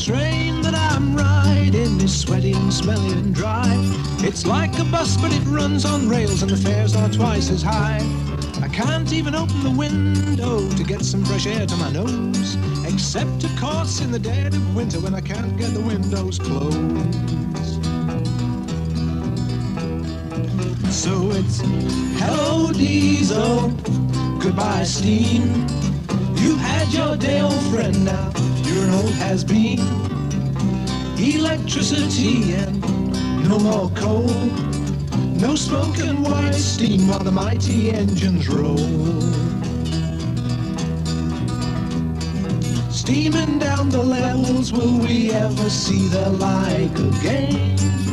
train that I'm riding is sweaty and smelly and dry. It's like a bus, but it runs on rails and the fares are twice as high. I can't even open the window to get some fresh air to my nose, except of course in the dead of winter when I can't get the windows closed. So it's hello diesel, goodbye steam. You've had your day, old friend, now you're an old has-been. Electricity and no more coal, no smoke and white steam while the mighty engines roll. Steaming down the levels, will we ever see the like again?